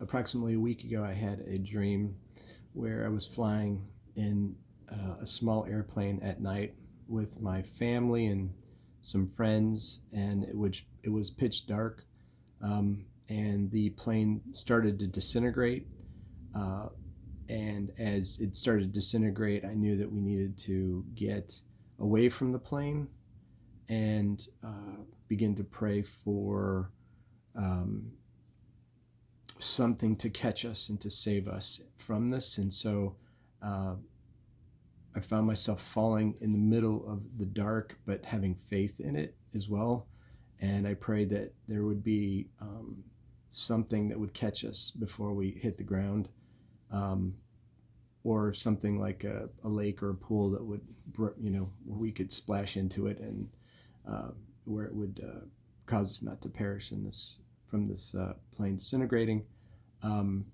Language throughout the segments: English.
approximately a week ago, I had a dream where I was flying in a small airplane at night with my family and some friends, and it was pitch dark, and the plane started to disintegrate. Uh, and as it started to disintegrate, I knew that we needed to get away from the plane and begin to pray for um, something to catch us and to save us from this. And so uh, I found myself falling in the middle of the dark, but having faith in it as well. And I prayed that there would be something that would catch us before we hit the ground, um, or something like a lake or a pool that would, where we could splash into it, and uh, where it would cause us not to perish in this from this plane disintegrating. Um,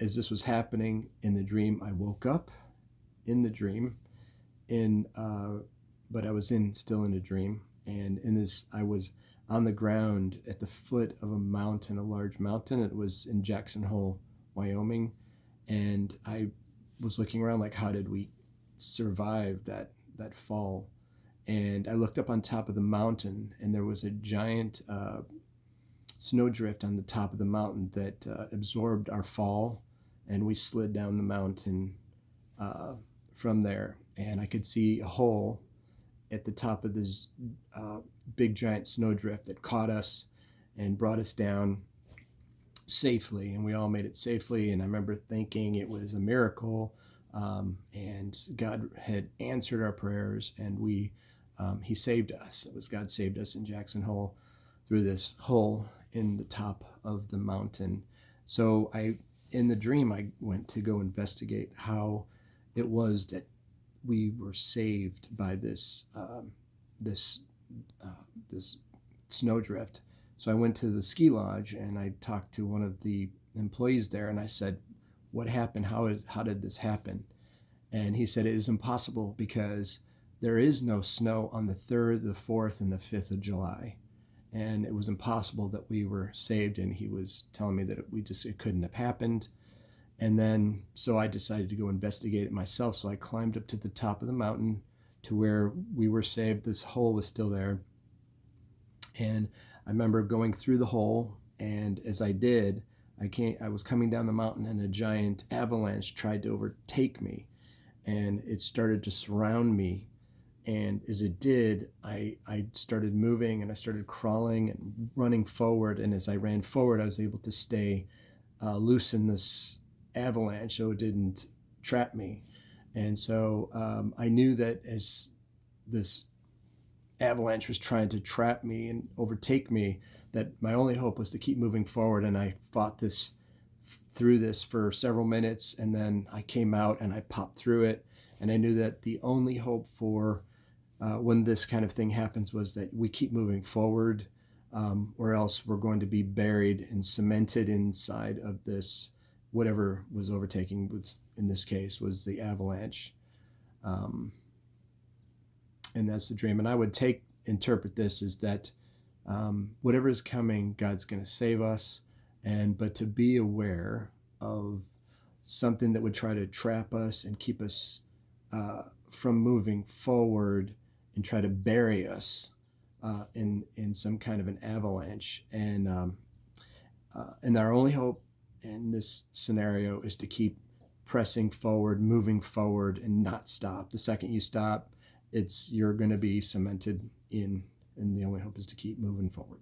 as this was happening in the dream, I woke up in the dream, in but I was still in a dream, and in this I was on the ground at the foot of a mountain, a large mountain. It was in Jackson Hole, Wyoming, and I was looking around like, how did we survive that fall? And I looked up on top of the mountain, and there was a giant snowdrift on the top of the mountain that absorbed our fall, and we slid down the mountain uh, from there. And I could see a hole at the top of this big giant snowdrift that caught us and brought us down safely, and we all made it safely. And I remember thinking it was a miracle, and God had answered our prayers, and He saved us. It was God saved us in Jackson Hole through this hole in the top of the mountain. So in the dream, I went to go investigate how it was that we were saved by this this snowdrift. So I went to the ski lodge and I talked to one of the employees there, and I said, "What happened? How did this happen?" And he said, "It is impossible because there is no snow on the 3rd, the 4th, and the 5th of July. And it was impossible that we were saved." And he was telling me that it couldn't have happened. And then, so I decided to go investigate it myself. So I climbed up to the top of the mountain to where we were saved. This hole was still there. And I remember going through the hole. And as I did, I was coming down the mountain, and a giant avalanche tried to overtake me. And it started to surround me. And as it did, I started moving, and I started crawling and running forward. And as I ran forward, I was able to stay loose in this avalanche so it didn't trap me. And so I knew that as this avalanche was trying to trap me and overtake me, that my only hope was to keep moving forward. And I fought through this for several minutes, and then I came out and I popped through it. And I knew that the only hope for when this kind of thing happens was that we keep moving forward, or else we're going to be buried and cemented inside of this, whatever was overtaking, in this case was the avalanche. And that's the dream. And I would interpret this as that whatever is coming, God's going to save us, but to be aware of something that would try to trap us and keep us from moving forward and try to bury us in some kind of an avalanche. And our only hope in this scenario is to keep pressing forward, moving forward, and not stop. The second you stop, you're going to be cemented in, and the only hope is to keep moving forward.